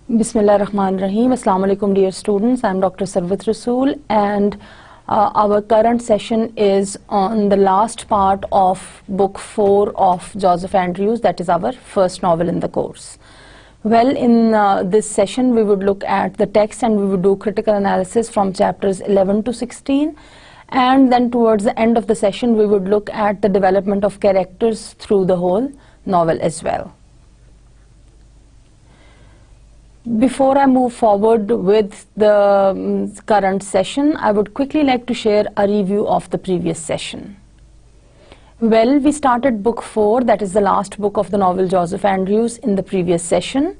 Bismillah Rahman Rahim. Assalamu alaikum dear students. I am Dr. Sarvat Rasool and our current session is on the last part of book 4 of Joseph Andrews, that is our first novel in the course. Well, in this session we would look at the text and we would do critical analysis from chapters 11 to 16, and then towards the end of the session we would look at the development of characters through the whole novel as well. Before I move forward with the current session, I would quickly like to share a review of the previous session. Well, we started book 4, that is the last book of the novel Joseph Andrews, in the previous session.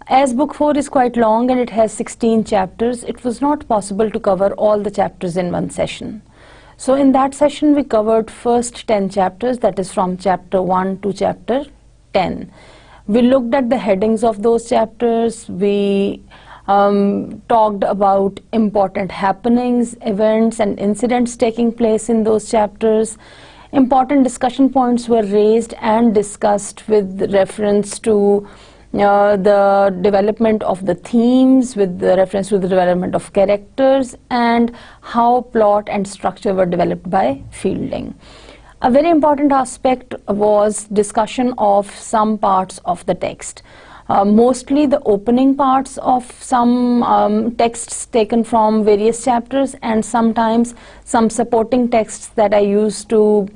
As book 4 is quite long and it has 16 chapters, it was not possible to cover all the chapters in one session. So in that session we covered first 10 chapters, that is from chapter 1 to chapter 10. We looked at the headings of those chapters, we talked about important happenings, events and incidents taking place in those chapters. Important discussion points were raised and discussed with reference to the development of the themes, with the reference to the development of characters, and how plot and structure were developed by Fielding. A very important aspect was discussion of some parts of the text, mostly the opening parts of some texts taken from various chapters, and sometimes some supporting texts that I used to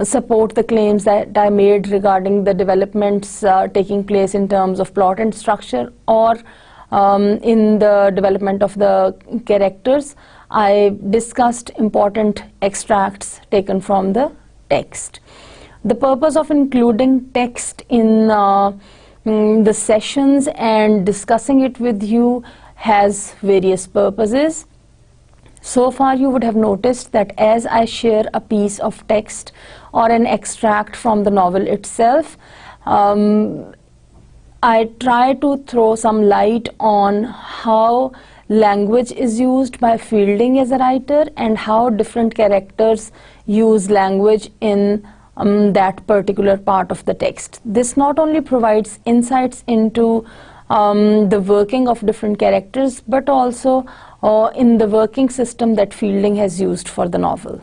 support the claims that I made regarding the developments taking place in terms of plot and structure, or in the development of the characters. I discussed important extracts taken from the text. The purpose of including text in the sessions and discussing it with you has various purposes. So far you would have noticed that as I share a piece of text or an extract from the novel itself, I try to throw some light on how language is used by Fielding as a writer and how different characters use language in that particular part of the text. This not only provides insights into the working of different characters, but also in the working system that Fielding has used for the novel.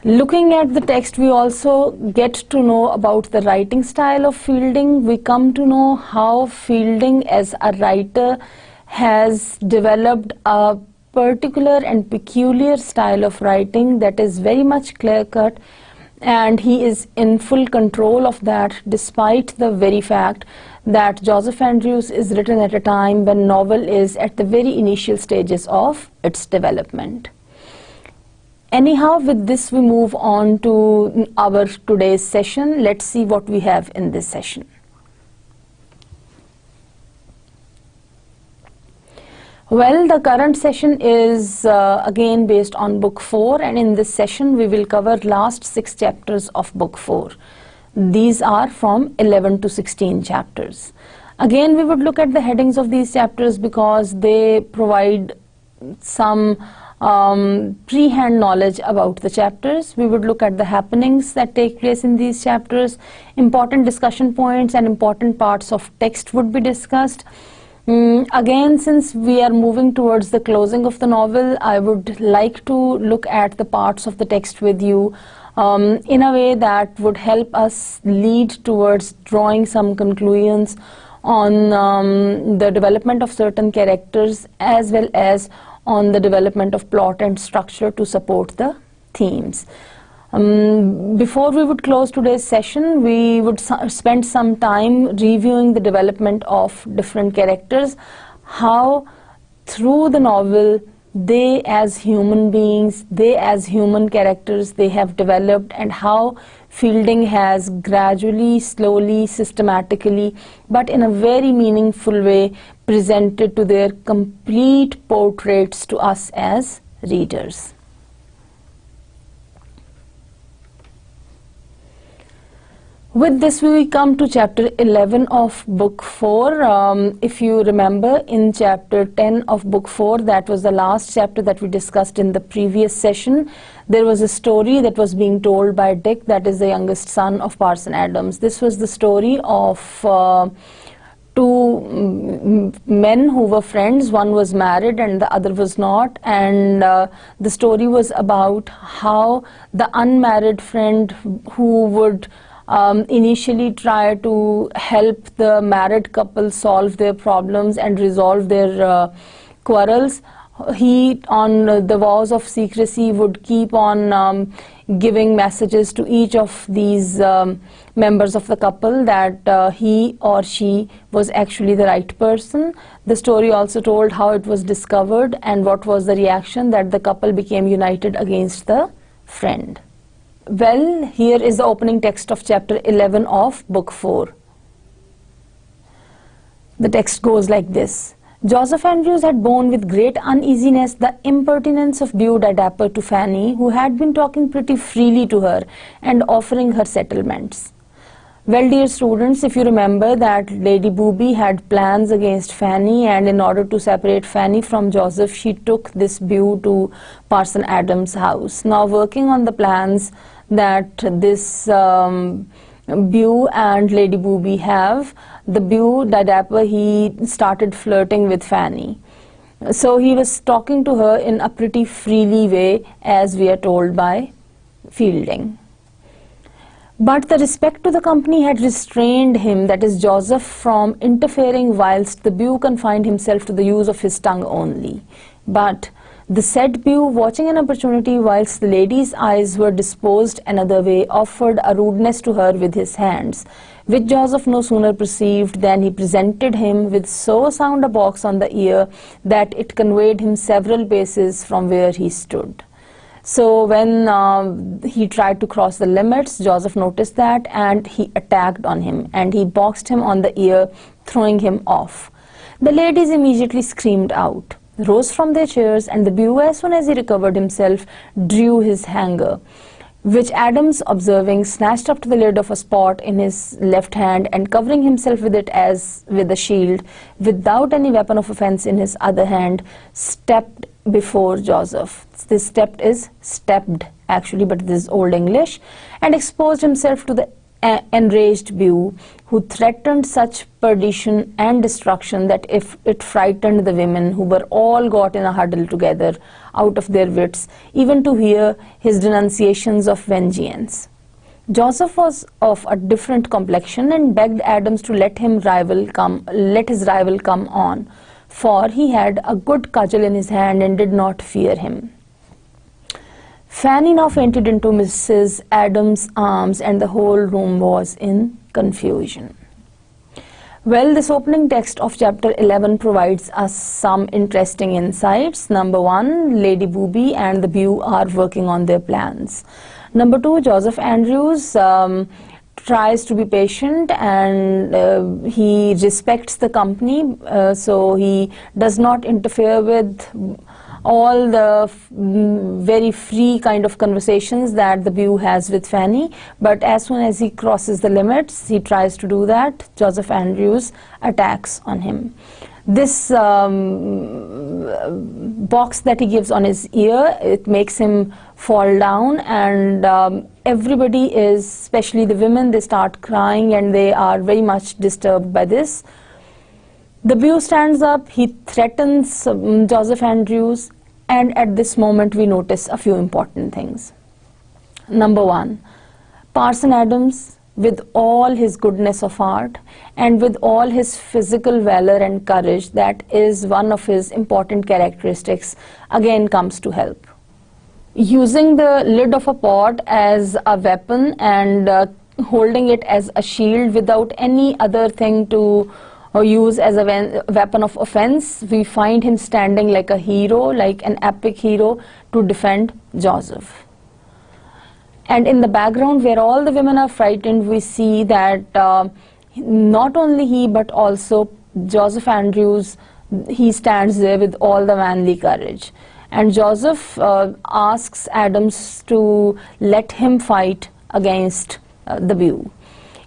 Looking at the text, we also get to know about the writing style of Fielding. We come to know how Fielding as a writer has developed a particular and peculiar style of writing that is very much clear-cut, and he is in full control of that, despite the very fact that Joseph Andrews is written at a time when novel is at the very initial stages of its development. Anyhow, with this we move on to our today's session. Let's see what we have in this session. Well, the current session is again based on book 4, and in this session we will cover last 6 chapters of book 4. These are from 11 to 16 chapters. Again, we would look at the headings of these chapters because they provide some pre-hand knowledge about the chapters. We would look at the happenings that take place in these chapters. Important discussion points and important parts of text would be discussed. Again, since we are moving towards the closing of the novel, I would like to look at the parts of the text with you in a way that would help us lead towards drawing some conclusions on the development of certain characters, as well as on the development of plot and structure to support the themes. Before we would close today's session, we would spend some time reviewing the development of different characters, how through the novel they as human beings, they as human characters, they have developed, and how Fielding has gradually, slowly, systematically, but in a very meaningful way presented to their complete portraits to us as readers. With this we come to chapter 11 of book 4. If you remember, in chapter 10 of book 4, that was the last chapter that we discussed in the previous session, there was a story that was being told by Dick, that is the youngest son of Parson Adams. This was the story of two men who were friends. One was married and the other was not, and the story was about how the unmarried friend who would initially try to help the married couple solve their problems and resolve their quarrels, he, on the vows of secrecy, would keep on giving messages to each of these members of the couple that he or she was actually the right person. The story also told how it was discovered and what was the reaction, that the couple became united against the friend. Well, here is the opening text of chapter 11 of book 4. The text goes like this. Joseph Andrews had borne with great uneasiness the impertinence of Beau Dapper to Fanny, who had been talking pretty freely to her and offering her settlements. Well, dear students, if you remember that Lady Booby had plans against Fanny, and in order to separate Fanny from Joseph, she took this Beau to Parson Adams' house. Now, working on the plans that this Beau and Lady Booby have, the Beau Dapper, he started flirting with Fanny. So he was talking to her in a pretty freely way, as we are told by Fielding. But the respect to the company had restrained him, that is Joseph, from interfering, whilst the Beau confined himself to the use of his tongue only. But the said Beau, watching an opportunity whilst the lady's eyes were disposed another way, offered a rudeness to her with his hands, which Joseph no sooner perceived than he presented him with so sound a box on the ear that it conveyed him several paces from where he stood. So when he tried to cross the limits, Joseph noticed that, and he attacked on him, and he boxed him on the ear, throwing him off. The ladies immediately screamed out, rose from their chairs, and the Beau, as soon as he recovered himself, drew his hanger, which Adams, observing, snatched up to the lid of a spot in his left hand, and covering himself with it as with a shield, without any weapon of offence in his other hand, stepped before Joseph. This stepped is stepped actually, but this is Old English, and exposed himself to the enraged Beau, who threatened such perdition and destruction that if it frightened the women, who were all got in a huddle together, out of their wits, even to hear his denunciations of vengeance. Joseph was of a different complexion, and begged Adams to let his rival come on, for he had a good cudgel in his hand and did not fear him. Fanny now fainted into Mrs. Adams' arms, and the whole room was in confusion. Well, this opening text of chapter 11 provides us some interesting insights. Number 1, Lady Booby and the Beau are working on their plans. Number 2, Joseph Andrews tries to be patient, and he respects the company, so he does not interfere with all the very free kind of conversations that the Beau has with Fanny, but as soon as he crosses the limits, he tries to do that, Joseph Andrews attacks on him. This box that he gives on his ear, it makes him fall down, and everybody is, especially the women, they start crying, and they are very much disturbed by this. The Beau stands up, he threatens Joseph Andrews, and at this moment we notice a few important things. Number 1, Parson Adams, with all his goodness of heart and with all his physical valor and courage, that is one of his important characteristics, again comes to help. Using the lid of a pot as a weapon and holding it as a shield without any other thing to use as a weapon of offense, we find him standing like a hero, like an epic hero, to defend Joseph. And in the background, where all the women are frightened, we see that not only he but also Joseph Andrews, he stands there with all the manly courage. And Joseph asks Adams to let him fight against the Beau.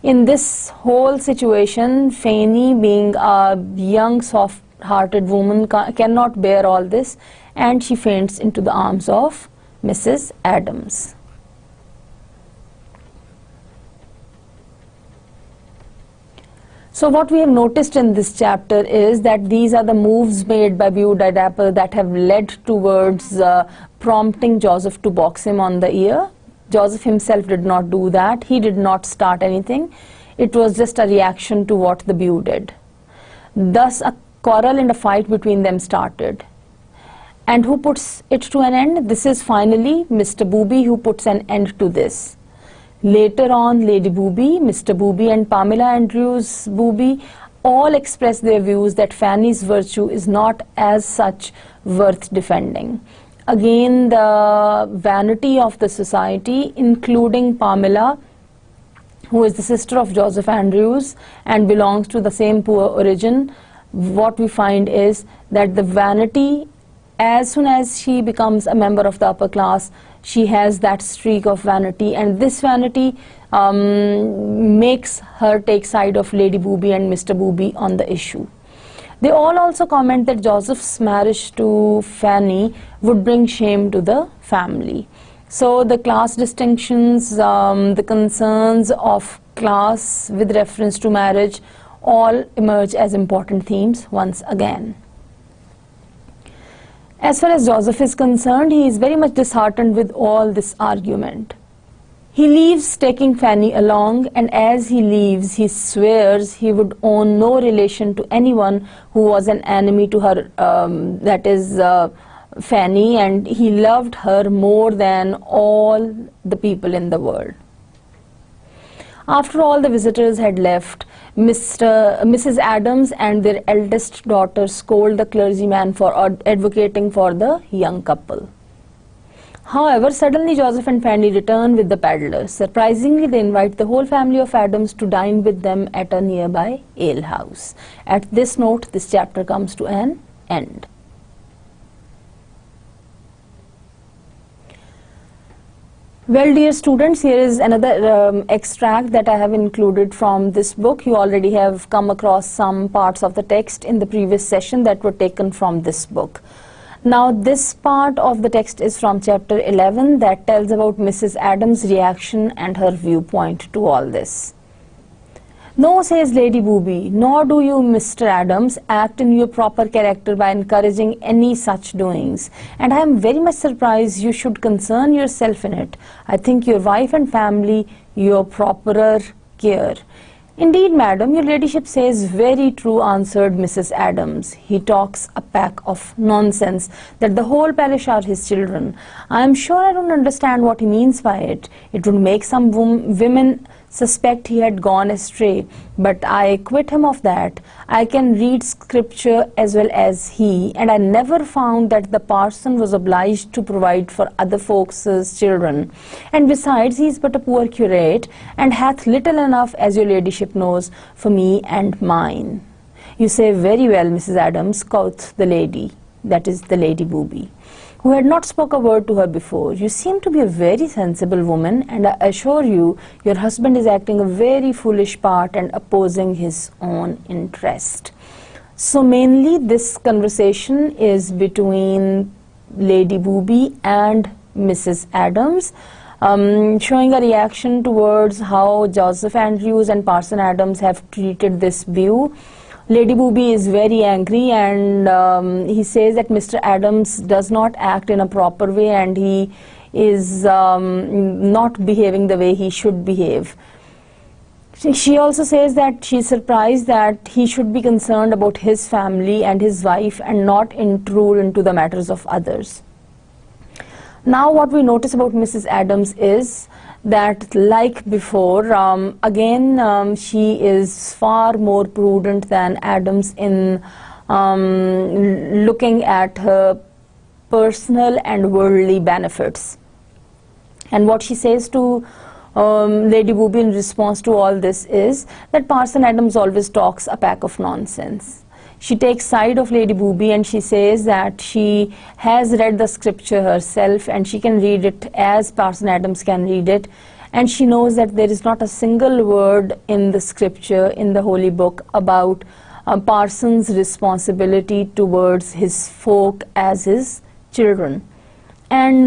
In this whole situation, Fanny, being a young, soft-hearted woman, cannot bear all this, and she faints into the arms of Mrs. Adams. So what we have noticed in this chapter is that these are the moves made by Beau-Dapper that have led towards prompting Joseph to box him on the ear. Joseph himself did not do that. He did not start anything. It was just a reaction to what the Beau did. Thus a quarrel and a fight between them started. And who puts it to an end? This is finally Mr. Booby who puts an end to this. Later on, Lady Booby, Mr. Booby and Pamela Andrews Booby all express their views that Fanny's virtue is not as such worth defending. Again, the vanity of the society, including Pamela, who is the sister of Joseph Andrews and belongs to the same poor origin, what we find is that the vanity, as soon as she becomes a member of the upper class, she has that streak of vanity, and this vanity makes her take side of Lady Booby and Mr. Booby on the issue. They all also comment that Joseph's marriage to Fanny would bring shame to the family. So the class distinctions, the concerns of class with reference to marriage all emerge as important themes once again. As far as Joseph is concerned, he is very much disheartened with all this argument. He leaves taking Fanny along, and as he leaves, he swears he would own no relation to anyone who was an enemy to her, that is Fanny, and he loved her more than all the people in the world. After all the visitors had left, Mrs. Adams and their eldest daughter scold the clergyman for advocating for the young couple. However, suddenly Joseph and Fanny return with the peddlers. Surprisingly, they invite the whole family of Adams to dine with them at a nearby alehouse. At this note, this chapter comes to an end. Well, dear students, here is another extract that I have included from this book. You already have come across some parts of the text in the previous session that were taken from this book. Now, this part of the text is from chapter 11 that tells about Mrs. Adams' reaction and her viewpoint to all this. No, says Lady Booby, nor do you, Mr. Adams, act in your proper character by encouraging any such doings, and I am very much surprised you should concern yourself in it. I think your wife and family your properer care. Indeed, madam, your ladyship says very true, answered Mrs. Adams. He talks a pack of nonsense, that the whole parish are his children. I am sure I don't understand what he means by it. It would make some women suspect he had gone astray, but I acquit him of that. I can read scripture as well as he, and I never found that the parson was obliged to provide for other folks' children. And besides, he is but a poor curate, and hath little enough, as your ladyship knows, for me and mine. You say very well, Mrs. Adams, quoth the lady, that is the Lady Booby, who had not spoke a word to her before. You seem to be a very sensible woman, and I assure you, your husband is acting a very foolish part and opposing his own interest. So mainly this conversation is between Lady Booby and Mrs. Adams, showing a reaction towards how Joseph Andrews and Parson Adams have treated this view. Lady Booby is very angry, and he says that Mr. Adams does not act in a proper way, and he is not behaving the way he should behave. She also says that she is surprised that he should be concerned about his family and his wife and not intrude into the matters of others. Now what we notice about Mrs. Adams is that, like before, again she is far more prudent than Adams in looking at her personal and worldly benefits. And what she says to Lady Booby in response to all this is that Parson Adams always talks a pack of nonsense. She takes side of Lady Booby, and she says that she has read the scripture herself and she can read it as Parson Adams can read it, and she knows that there is not a single word in the scripture, in the holy book, about Parson's responsibility towards his folk as his children. And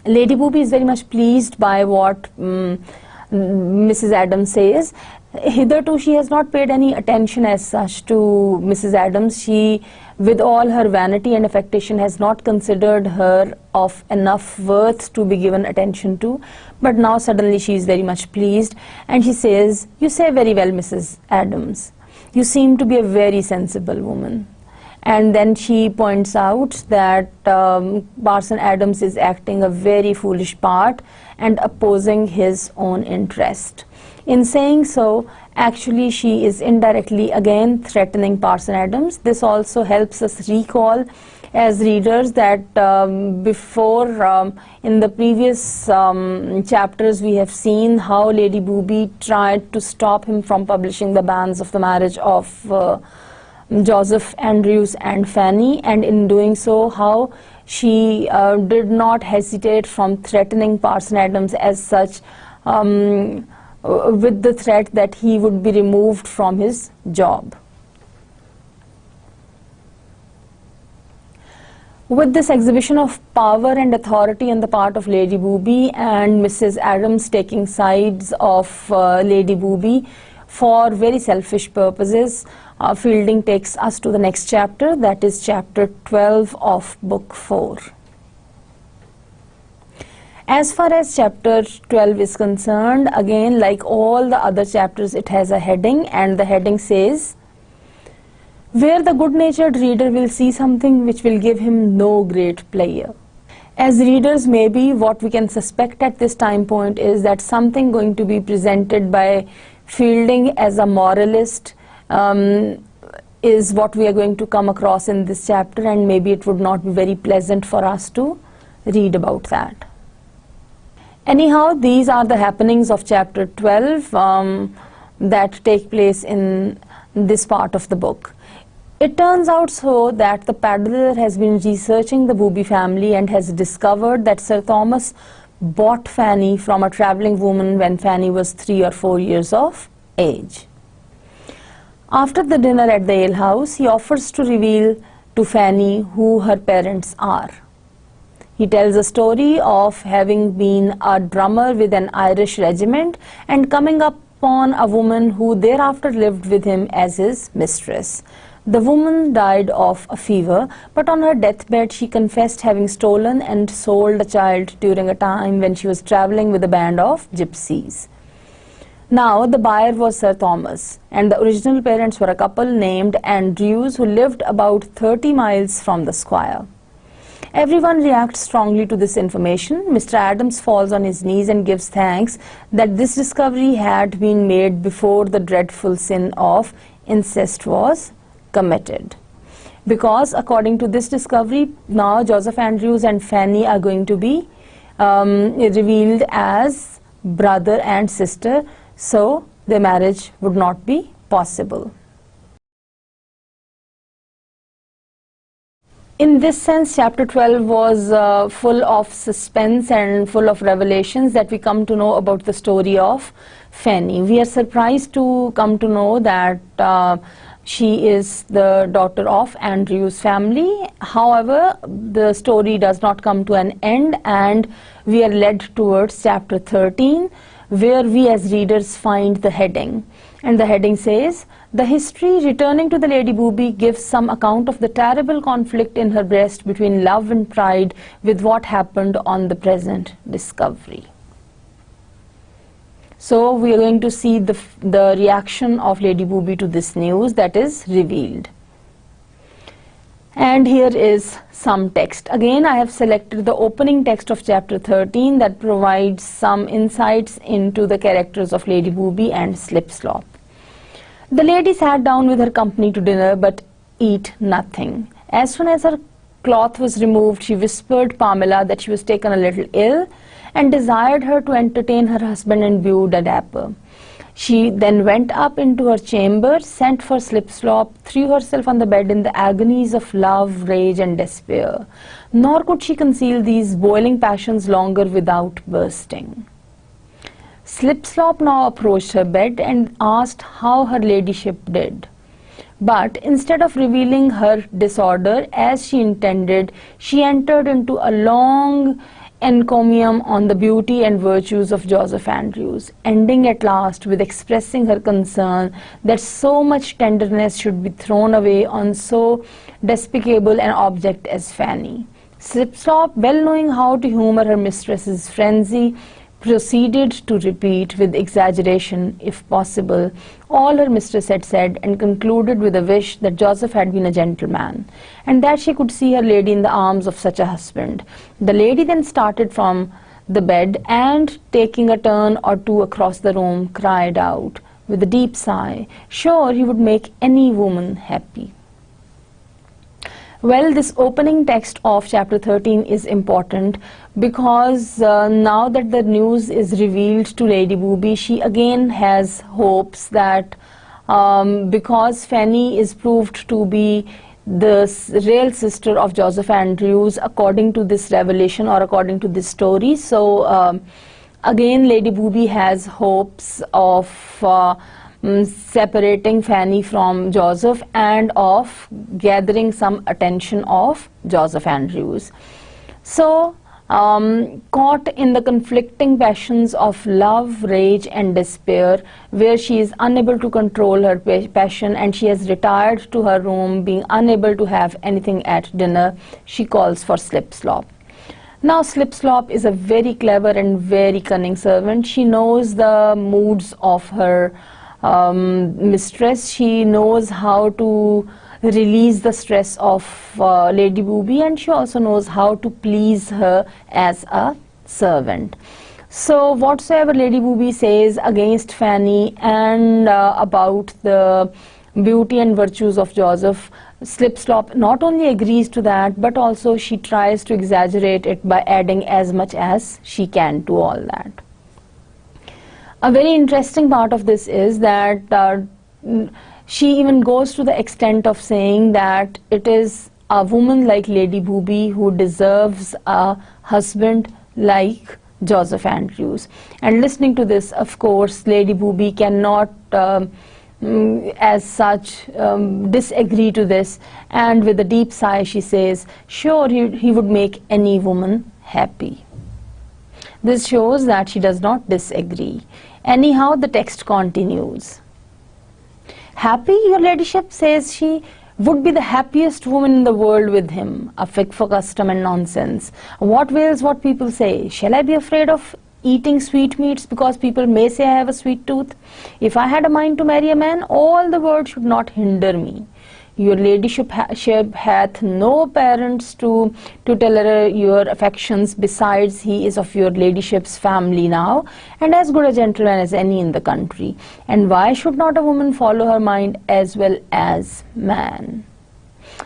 Lady Booby is very much pleased by what Mrs. Adams says. Hitherto, she has not paid any attention as such to Mrs. Adams. She, with all her vanity and affectation, has not considered her of enough worth to be given attention to. But now suddenly she is very much pleased, and she says, "You say very well, Mrs. Adams. You seem to be a very sensible woman." And then she points out that Parson Adams is acting a very foolish part and opposing his own interest. In saying so, actually she is indirectly again threatening Parson Adams. This also helps us recall as readers that before in the previous chapters we have seen how Lady Booby tried to stop him from publishing the bans of the marriage of Joseph Andrews and Fanny, and in doing so how she did not hesitate from threatening Parson Adams as such, with the threat that he would be removed from his job. With this exhibition of power and authority on the part of Lady Booby and Mrs. Adams taking sides of Lady Booby for very selfish purposes, Fielding takes us to the next chapter, that is chapter 12 of book 4. As far as chapter 12 is concerned, again like all the other chapters, it has a heading, and the heading says, "Where the good-natured reader will see something which will give him no great pleasure." As readers, maybe what we can suspect at this time point is that something going to be presented by Fielding as a moralist is what we are going to come across in this chapter, and maybe it would not be very pleasant for us to read about that. Anyhow, these are the happenings of chapter 12 that take place in this part of the book. It turns out so that the paddler has been researching the Booby family and has discovered that Sir Thomas bought Fanny from a travelling woman when Fanny was 3 or 4 years of age. After the dinner at the alehouse, he offers to reveal to Fanny who her parents are. He tells a story of having been a drummer with an Irish regiment and coming upon a woman who thereafter lived with him as his mistress. The woman died of a fever, but on her deathbed she confessed having stolen and sold a child during a time when she was travelling with a band of gypsies. Now the buyer was Sir Thomas, and the original parents were a couple named Andrews who lived about 30 miles from the squire. Everyone reacts strongly to this information. Mr. Adams falls on his knees and gives thanks that this discovery had been made before the dreadful sin of incest was committed. Because according to this discovery, now Joseph Andrews and Fanny are going to be revealed as brother and sister, so their marriage would not be possible. In this sense, chapter 12 was full of suspense and full of revelations that we come to know about the story of Fanny. We are surprised to come to know that she is the daughter of Andrew's family. However, the story does not come to an end, and we are led towards chapter 13, where we as readers find the heading. And the heading says, "The history returning to the Lady Booby gives some account of the terrible conflict in her breast between love and pride with what happened on the present discovery." So we are going to see the reaction of Lady Booby to this news that is revealed. And here is some text. Again, I have selected the opening text of chapter 13 that provides some insights into the characters of Lady Booby and Slipslop. "The lady sat down with her company to dinner, but eat nothing. As soon as her cloth was removed, she whispered Pamela that she was taken a little ill, and desired her to entertain her husband and beau de dapper. She then went up into her chamber, sent for Slipslop, threw herself on the bed in the agonies of love, rage, and despair. Nor could she conceal these boiling passions longer without bursting. Slipslop now approached her bed and asked how her ladyship did. But instead of revealing her disorder as she intended, she entered into a long encomium on the beauty and virtues of Joseph Andrews, ending at last with expressing her concern that so much tenderness should be thrown away on so despicable an object as Fanny. Slipslop, well knowing how to humour her mistress's frenzy, proceeded to repeat with exaggeration, if possible, all her mistress had said, and concluded with a wish that Joseph had been a gentleman, and that she could see her lady in the arms of such a husband. The lady then started from the bed, and taking a turn or two across the room, cried out with a deep sigh, "Sure, he would make any woman happy." Well, this opening text of chapter 13 is important because now that the news is revealed to Lady Booby, she again has hopes that because Fanny is proved to be the real sister of Joseph Andrews according to this revelation or according to this story, so again Lady Booby has hopes of separating Fanny from Joseph and of gathering some attention of Joseph Andrews. So, caught in the conflicting passions of love, rage and despair, where she is unable to control her passion and she has retired to her room, being unable to have anything at dinner, she calls for Slipslop. Now, Slipslop is a very clever and very cunning servant. She knows the moods of her mistress. She knows how to release the stress of Lady Booby, and she also knows how to please her as a servant. So whatsoever Lady Booby says against Fanny and about the beauty and virtues of Joseph, Slipslop not only agrees to that, but also she tries to exaggerate it by adding as much as she can to all that. A very interesting part of this is that she even goes to the extent of saying that it is a woman like Lady Booby who deserves a husband like Joseph Andrews. And listening to this, of course, Lady Booby cannot as such disagree to this, and with a deep sigh she says, "Sure, he would make any woman happy." This shows that she does not disagree. Anyhow, the text continues. "Happy, your ladyship," says she, "would be the happiest woman in the world with him. A fig for custom and nonsense. What wills what people say? Shall I be afraid of eating sweetmeats because people may say I have a sweet tooth? If I had a mind to marry a man, all the world should not hinder me. Your ladyship hath no parents to tell her your affections, besides he is of your ladyship's family now, and as good a gentleman as any in the country. And why should not a woman follow her mind as well as man?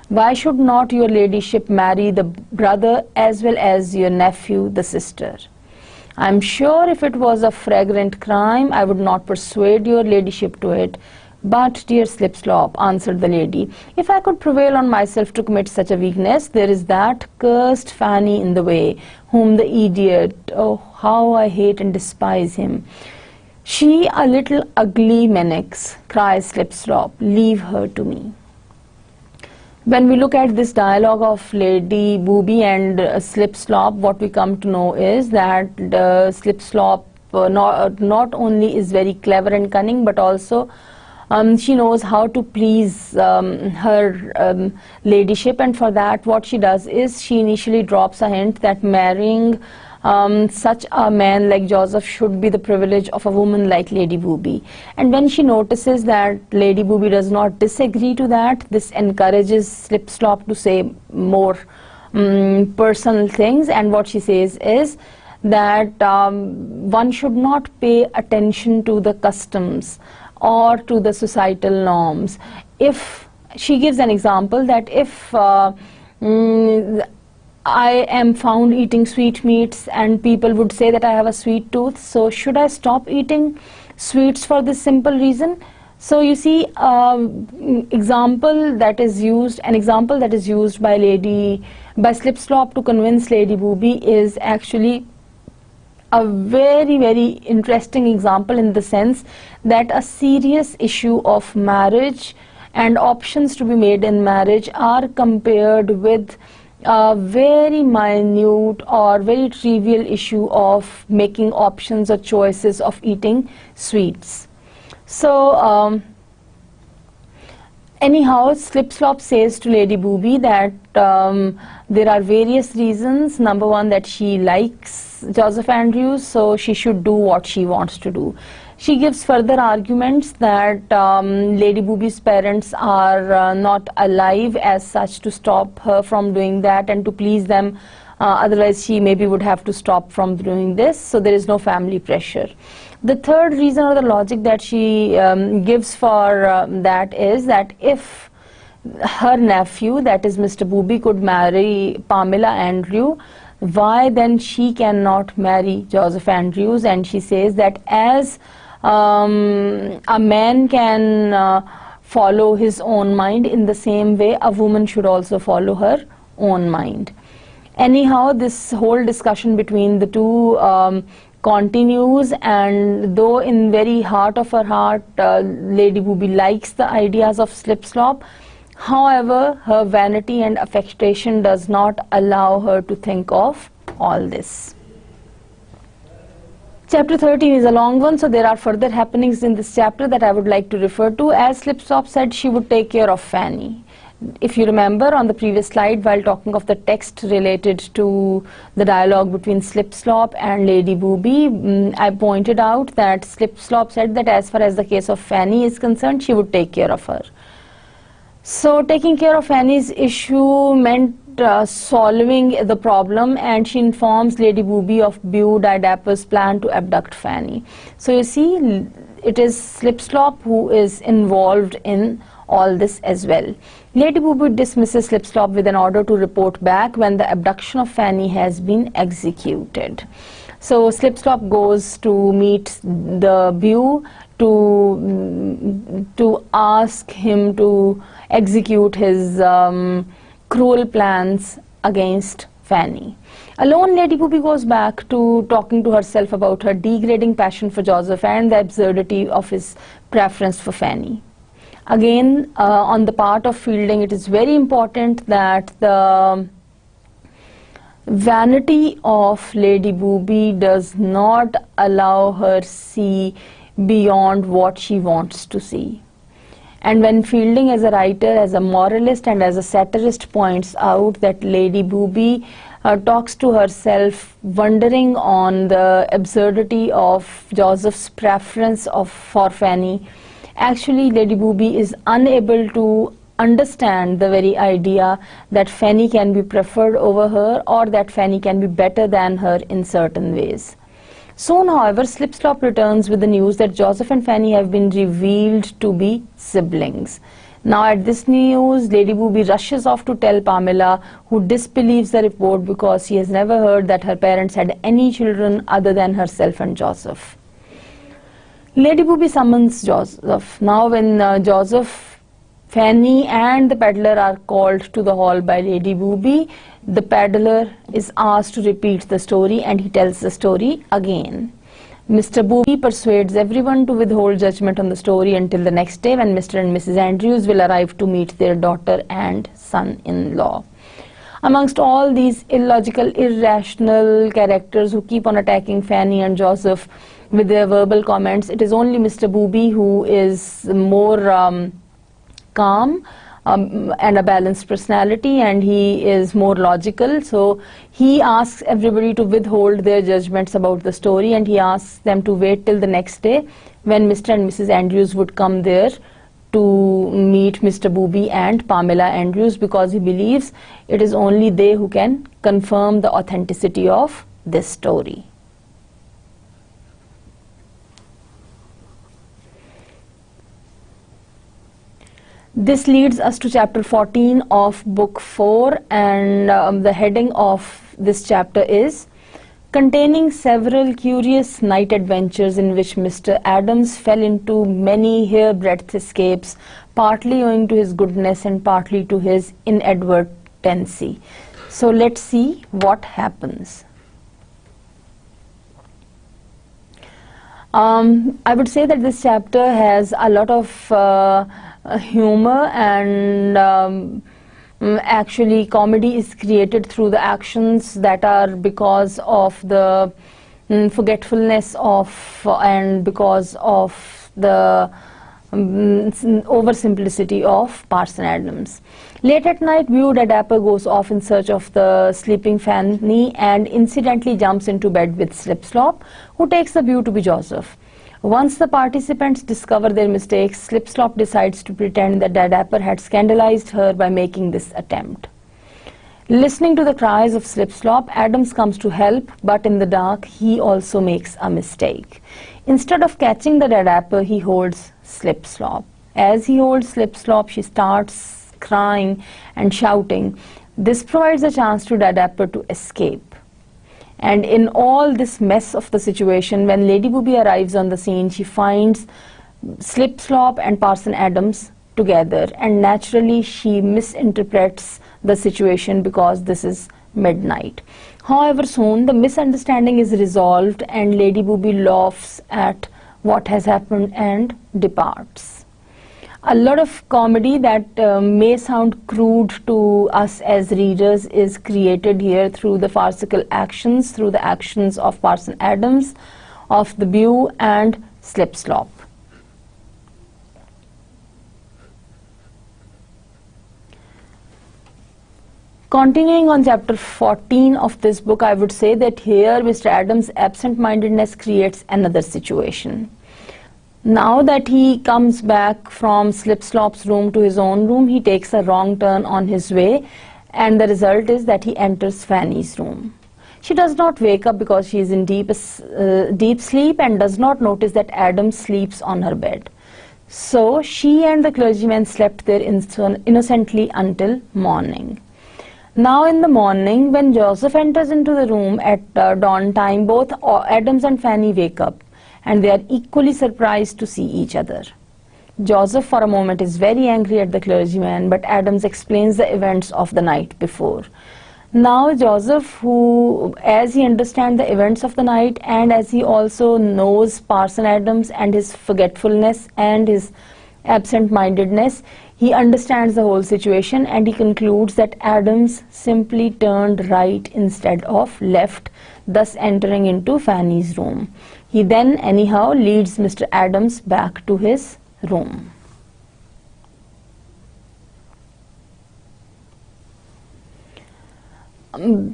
Why should not your ladyship marry the brother as well as your nephew the sister? I am sure if it was a flagrant crime, I would not persuade your ladyship to it. But, dear Slipslop, answered the lady, if I could prevail on myself to commit such a weakness, there is that cursed Fanny in the way, whom the idiot, oh, how I hate and despise him. She, a little ugly menace, cries Slipslop, leave her to me. When we look at this dialogue of Lady Booby and Slipslop, what we come to know is that Slipslop not only is very clever and cunning, but also she knows how to please her ladyship, and for that what she does is she initially drops a hint that marrying such a man like Joseph should be the privilege of a woman like Lady Booby. And when she notices that Lady Booby does not disagree to that, this encourages Slipslop to say more personal things, and what she says is that one should not pay attention to the customs or to the societal norms. If she gives an example that if I am found eating sweetmeats and people would say that I have a sweet tooth, so should I stop eating sweets for this simple reason? So you see, an example that is used by Slipslop to convince Lady Booby is actually a very, very interesting example, in the sense that a serious issue of marriage and options to be made in marriage are compared with a very minute or very trivial issue of making options or choices of eating sweets. So anyhow, Slip-Slop says to Lady Booby that there are various reasons. Number one, that she likes Joseph Andrews, so she should do what she wants to do. She gives further arguments that Lady Booby's parents are not alive as such to stop her from doing that and to please them. Otherwise, she maybe would have to stop from doing this, so there is no family pressure. The third reason or the logic that she gives for that is that if her nephew, that is Mr. Booby, could marry Pamela Andrew, why then she cannot marry Joseph Andrews? And she says that as a man can follow his own mind, in the same way a woman should also follow her own mind. Anyhow, this whole discussion between the two continues, and though in very heart of her heart Lady Booby likes the ideas of Slip-Slop, however her vanity and affectation does not allow her to think of all this. Chapter 13 is a long one, so there are further happenings in this chapter that I would like to refer to. As Slip-Slop said, she would take care of Fanny. If you remember on the previous slide, while talking of the text related to the dialogue between Slip-Slop and Lady Booby, I pointed out that Slip-Slop said that as far as the case of Fanny is concerned, she would take care of her. So taking care of Fanny's issue meant solving the problem, and she informs Lady Booby of Beau Didapper's plan to abduct Fanny. So you see, it is Slip-Slop who is involved in all this as well. Lady Booby dismisses Slip-Slop with an order to report back when the abduction of Fanny has been executed. So Slip-Slop goes to meet the Beau to ask him to execute his cruel plans against Fanny. Alone, Lady Booby goes back to talking to herself about her degrading passion for Joseph and the absurdity of his preference for Fanny. Again, on the part of Fielding, it is very important that the vanity of Lady Booby does not allow her see beyond what she wants to see. And when Fielding as a writer, as a moralist and as a satirist points out that Lady Booby talks to herself wondering on the absurdity of Joseph's preference for Fanny, actually Lady Booby is unable to understand the very idea that Fanny can be preferred over her or that Fanny can be better than her in certain ways. Soon, however, Slip-Slop returns with the news that Joseph and Fanny have been revealed to be siblings. Now at this news, Lady Booby rushes off to tell Pamela, who disbelieves the report because she has never heard that her parents had any children other than herself and Joseph. Lady Booby summons Joseph. Now when Joseph, Fanny and the peddler are called to the hall by Lady Booby, the peddler is asked to repeat the story and he tells the story again. Mr. Booby persuades everyone to withhold judgment on the story until the next day when Mr. and Mrs. Andrews will arrive to meet their daughter and son-in-law. Amongst all these illogical, irrational characters who keep on attacking Fanny and Joseph with their verbal comments, it is only Mr. Booby who is more calm and a balanced personality, and he is more logical. So he asks everybody to withhold their judgments about the story, and he asks them to wait till the next day when Mr. and Mrs. Andrews would come there to meet Mr. Booby and Pamela Andrews, because he believes it is only they who can confirm the authenticity of this story. This leads us to chapter 14 of book 4, and the heading of this chapter is containing several curious night adventures in which Mr. Adams fell into many hair-breadth escapes, partly owing to his goodness and partly to his inadvertency. So let's see what happens. I would say that this chapter has a lot of humor and Actually, comedy is created through the actions that are because of the forgetfulness of and because of the oversimplicity of Parson Adams. Late at night, Beau the Dapper goes off in search of the sleeping Fanny and incidentally jumps into bed with Slipslop, who takes the view to be Joseph. Once the participants discover their mistakes, Slipslop decides to pretend that the Dapper had scandalized her by making this attempt. Listening to the cries of Slipslop, Adams comes to help, but in the dark, he also makes a mistake. Instead of catching the Dapper, he holds Slipslop. As he holds Slipslop, she starts crying and shouting. This provides a chance to the Dapper to escape. And in all this mess of the situation, when Lady Booby arrives on the scene, she finds Slipslop and Parson Adams together, and naturally she misinterprets the situation because this is midnight. However, soon the misunderstanding is resolved and Lady Booby laughs at what has happened and departs. A lot of comedy that may sound crude to us as readers is created here through the farcical actions, through the actions of Parson Adams, of the Beau and Slipslop. Continuing on chapter 14 of this book, I would say that here Mr. Adams' absent-mindedness creates another situation. Now that he comes back from Slipslop's room to his own room, he takes a wrong turn on his way, and the result is that he enters Fanny's room. She does not wake up because she is in deep sleep and does not notice that Adams sleeps on her bed. So she and the clergyman slept there innocently until morning. Now in the morning, when Joseph enters into the room at dawn time, both Adams and Fanny wake up, and they are equally surprised to see each other. Joseph for a moment is very angry at the clergyman, but Adams explains the events of the night before. Now Joseph, who, as he understands the events of the night and as he also knows Parson Adams and his forgetfulness and his absent-mindedness, he understands the whole situation and he concludes that Adams simply turned right instead of left, thus entering into Fanny's room. He then anyhow leads Mr. Adams back to his room.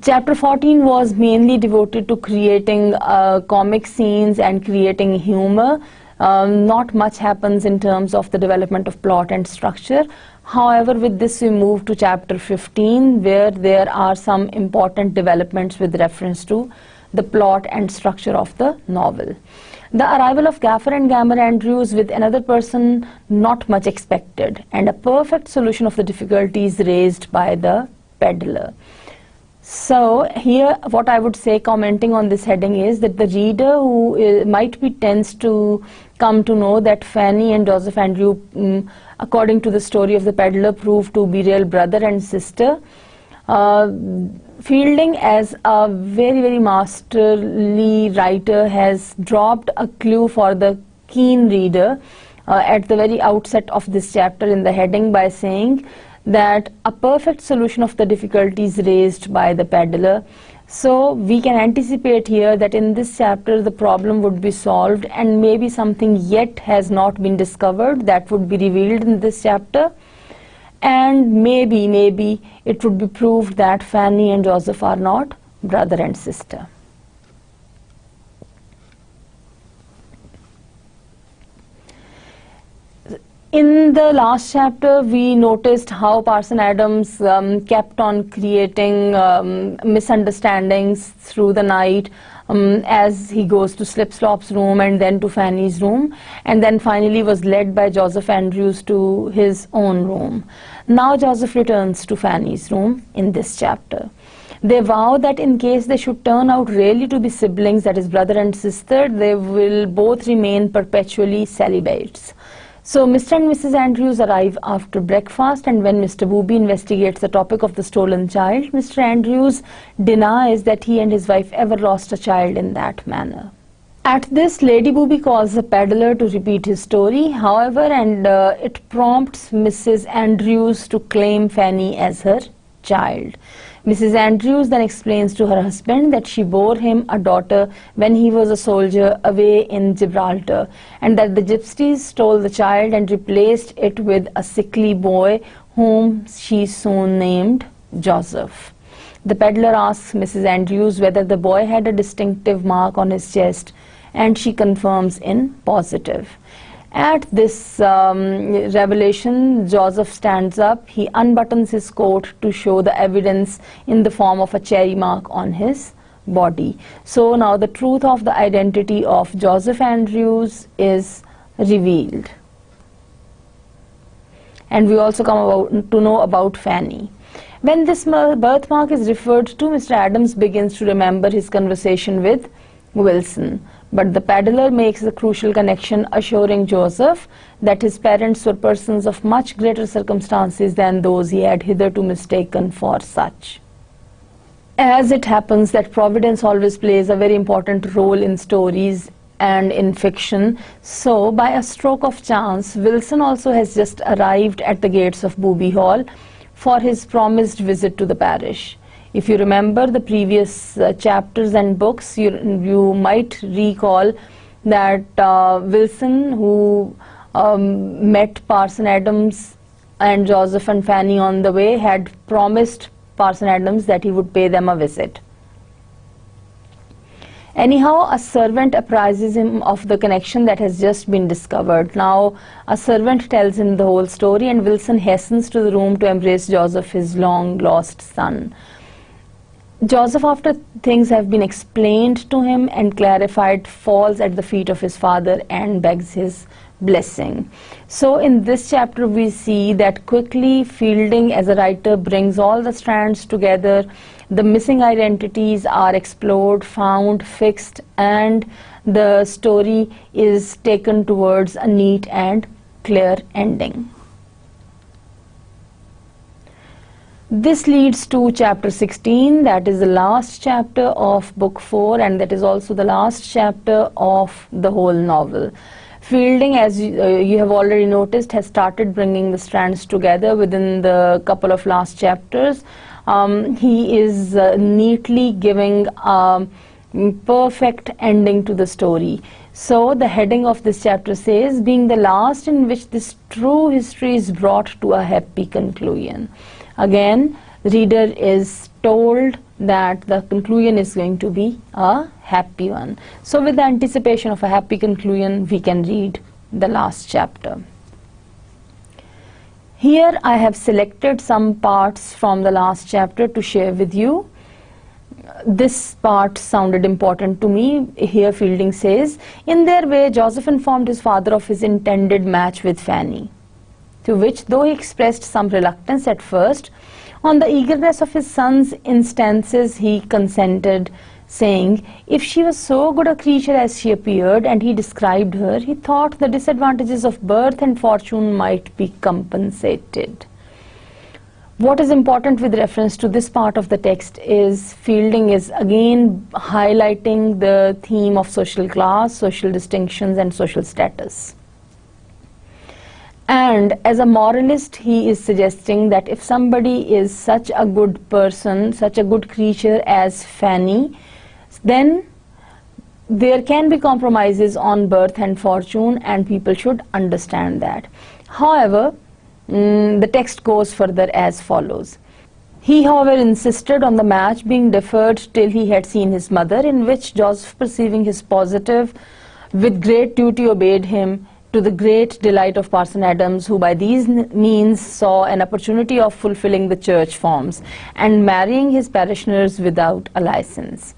Chapter 14 was mainly devoted to creating comic scenes and creating humor. Not much happens in terms of the development of plot and structure. However, with this we move to chapter 15, where there are some important developments with reference to the plot and structure of the novel. The arrival of Gaffer and Gammer Andrews with another person not much expected, and a perfect solution of the difficulties raised by the peddler. So here what I would say, commenting on this heading, is that the reader who might be tense to come to know that Fanny and Joseph Andrew, according to the story of the peddler, proved to be real brother and sister. Fielding, as a very masterly writer, has dropped a clue for the keen reader at the very outset of this chapter in the heading by saying that a perfect solution of the difficulties raised by the peddler. So we can anticipate here that in this chapter the problem would be solved, and maybe something yet has not been discovered that would be revealed in this chapter, and maybe it would be proved that Fanny and Joseph are not brother and sister. In the last chapter, we noticed how Parson Adams kept on creating misunderstandings through the night as he goes to Slipslop's room and then to Fanny's room, and then finally was led by Joseph Andrews to his own room. Now Joseph returns to Fanny's room in this chapter. They vow that in case they should turn out really to be siblings, that is brother and sister, they will both remain perpetually celibates. So Mr. and Mrs. Andrews arrive after breakfast, and when Mr. Booby investigates the topic of the stolen child, Mr. Andrews denies that he and his wife ever lost a child in that manner. At this, Lady Booby calls the peddler to repeat his story, however, and it prompts Mrs. Andrews to claim Fanny as her child. Mrs. Andrews then explains to her husband that she bore him a daughter when he was a soldier away in Gibraltar, and that the gypsies stole the child and replaced it with a sickly boy whom she soon named Joseph. The peddler asks Mrs. Andrews whether the boy had a distinctive mark on his chest, and she confirms in positive. At this revelation, Joseph stands up. He unbuttons his coat to show the evidence in the form of a cherry mark on his body. So now the truth of the identity of Joseph Andrews is revealed. And we also come to know about Fanny. When this birthmark is referred to, Mr. Adams begins to remember his conversation with Wilson. But the peddler makes the crucial connection, assuring Joseph that his parents were persons of much greater circumstances than those he had hitherto mistaken for such. As it happens that Providence always plays a very important role in stories and in fiction, so by a stroke of chance, Wilson also has just arrived at the gates of Booby Hall for his promised visit to the parish. If you remember the previous chapters and books, you might recall that Wilson, who met Parson Adams and Joseph and Fanny on the way, had promised Parson Adams that he would pay them a visit. Anyhow, a servant apprises him of the connection that has just been discovered. Now, a servant tells him the whole story, and Wilson hastens to the room to embrace Joseph, his long-lost son. Joseph, after things have been explained to him and clarified, falls at the feet of his father and begs his blessing. So in this chapter we see that quickly Fielding as a writer brings all the strands together. The missing identities are explored, found, fixed, and the story is taken towards a neat and clear ending. This leads to chapter 16, that is the last chapter of book 4, and that is also the last chapter of the whole novel. Fielding, as you have already noticed, has started bringing the strands together within the couple of last chapters. He is neatly giving a perfect ending to the story. So the heading of this chapter says, being the last in which this true history is brought to a happy conclusion. Again, the reader is told that the conclusion is going to be a happy one. So with the anticipation of a happy conclusion, we can read the last chapter. Here I have selected some parts from the last chapter to share with you. This part sounded important to me. Here Fielding says, in their way, Joseph informed his father of his intended match with Fanny, to which, though he expressed some reluctance at first, on the eagerness of his son's instances he consented, saying, if she was so good a creature as she appeared, and he described her, he thought the disadvantages of birth and fortune might be compensated. What is important with reference to this part of the text is Fielding is again highlighting the theme of social class, social distinctions, and social status. And as a moralist, he is suggesting that if somebody is such a good person, such a good creature as Fanny, then there can be compromises on birth and fortune, and people should understand that. However, the text goes further as follows. He, however, insisted on the match being deferred till he had seen his mother, in which Joseph, perceiving his positive, with great duty obeyed him, to the great delight of Parson Adams, who by these means saw an opportunity of fulfilling the church forms and marrying his parishioners without a license.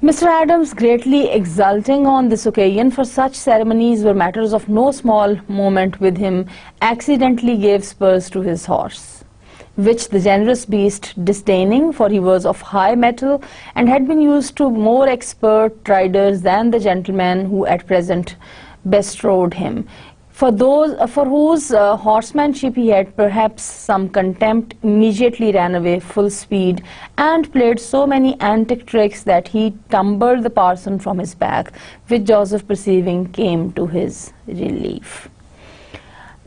Mr. Adams, greatly exulting on this occasion, for such ceremonies were matters of no small moment with him, accidentally gave spurs to his horse, which the generous beast disdaining, for he was of high mettle and had been used to more expert riders than the gentleman who at present bestrode him, for whose horsemanship he had perhaps some contempt, immediately ran away full speed and played so many antic tricks that he tumbled the parson from his back, which Joseph, perceiving, came to his relief.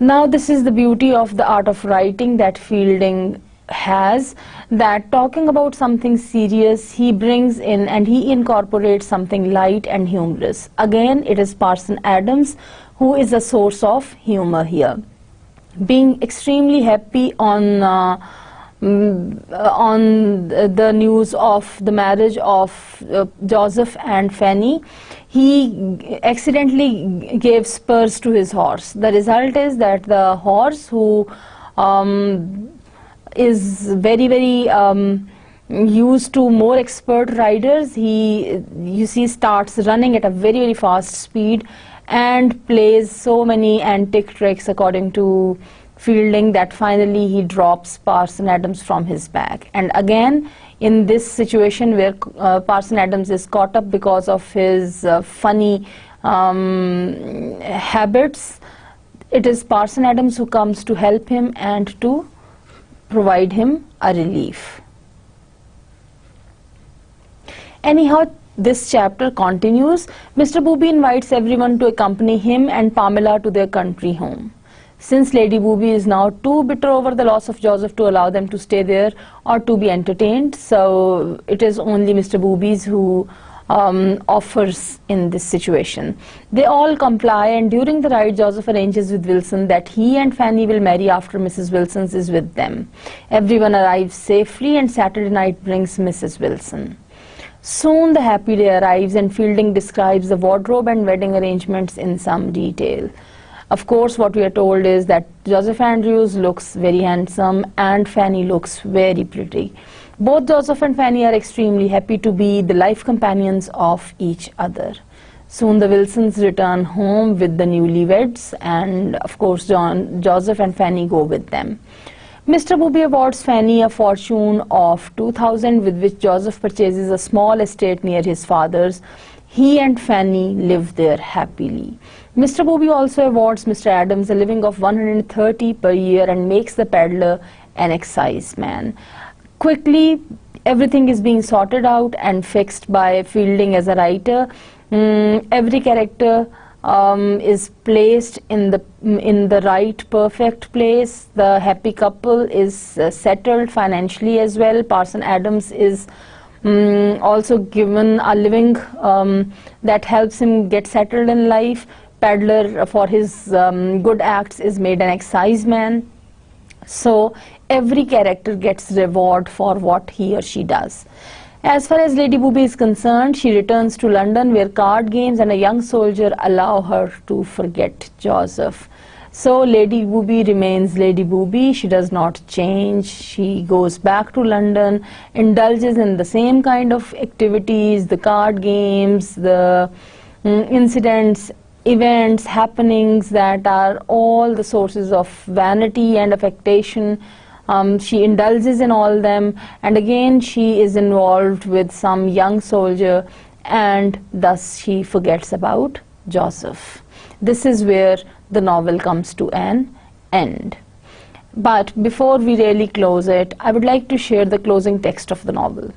Now this is the beauty of the art of writing that Fielding has, that talking about something serious, he brings in and he incorporates something light and humorous. Again, it is Parson Adams who is a source of humor here. Being extremely happy on the news of the marriage of Joseph and Fanny, he accidentally gave spurs to his horse. The result is that the horse, who is very used to more expert riders, you see starts running at a very fast speed and plays so many antic tricks, according to Fielding, that finally he drops Parson Adams from his back. And again, in this situation where Parson Adams is caught up because of his funny habits, it is Parson Adams who comes to help him and to provide him a relief. Anyhow, this chapter continues. Mr. Booby invites everyone to accompany him and Pamela to their country home. Since Lady Booby is now too bitter over the loss of Joseph to allow them to stay there or to be entertained, so it is only Mr. Booby's who offers in this situation. They all comply, and during the ride Joseph arranges with Wilson that he and Fanny will marry after Mrs. Wilson is with them. Everyone arrives safely and Saturday night brings Mrs. Wilson. Soon the happy day arrives and Fielding describes the wardrobe and wedding arrangements in some detail. Of course, what we are told is that Joseph Andrews looks very handsome and Fanny looks very pretty. Both Joseph and Fanny are extremely happy to be the life companions of each other. Soon the Wilsons return home with the newlyweds, and of course Joseph and Fanny go with them. Mr. Booby awards Fanny a fortune of 2,000, with which Joseph purchases a small estate near his father's. He and Fanny live there happily. Mr. Booby also awards Mr. Adams a living of 130 per year and makes the peddler an exciseman. Quickly, everything is being sorted out and fixed by Fielding as a writer. Every character is placed in the right, perfect place. The happy couple is settled financially as well. Parson Adams is also given a living that helps him get settled in life. Peddler, for his good acts, is made an exciseman. So every character gets reward for what he or she does. As far as Lady Booby is concerned, she returns to London, where card games and a young soldier allow her to forget Joseph. So Lady Booby remains Lady Booby. She does not change. She goes back to London, indulges in the same kind of activities, the card games, the incidents, events, happenings that are all the sources of vanity and affectation. She indulges in all them, and again she is involved with some young soldier, and thus she forgets about Joseph. This is where the novel comes to an end. But before we really close it, I would like to share the closing text of the novel.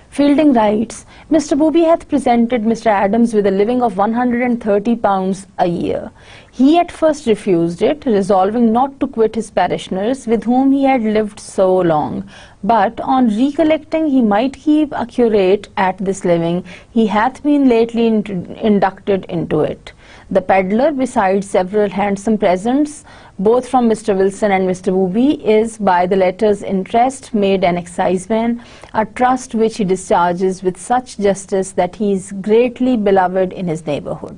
Fielding writes, Mr. Booby hath presented Mr. Adams with a living of £130 a year. He at first refused it, resolving not to quit his parishioners with whom he had lived so long. But on recollecting he might keep a curate at this living, he hath been lately inducted into it. The peddler, besides several handsome presents, both from Mr. Wilson and Mr. Booby, is by the latter's interest made an exciseman, a trust which he discharges with such justice that he is greatly beloved in his neighbourhood.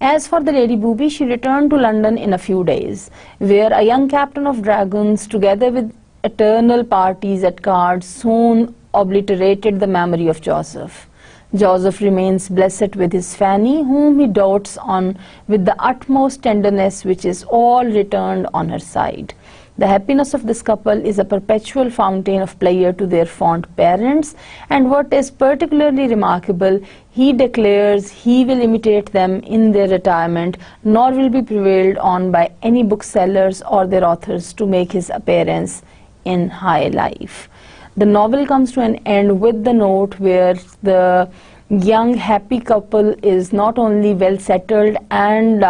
As for the Lady Booby, she returned to London in a few days, where a young captain of dragoons, together with eternal parties at cards, soon obliterated the memory of Joseph. Joseph remains blessed with his Fanny, whom he dotes on with the utmost tenderness, which is all returned on her side. The happiness of this couple is a perpetual fountain of pleasure to their fond parents, and what is particularly remarkable, he declares he will imitate them in their retirement, nor will be prevailed on by any booksellers or their authors to make his appearance in high life. The novel comes to an end with the note where the young happy couple is not only well settled and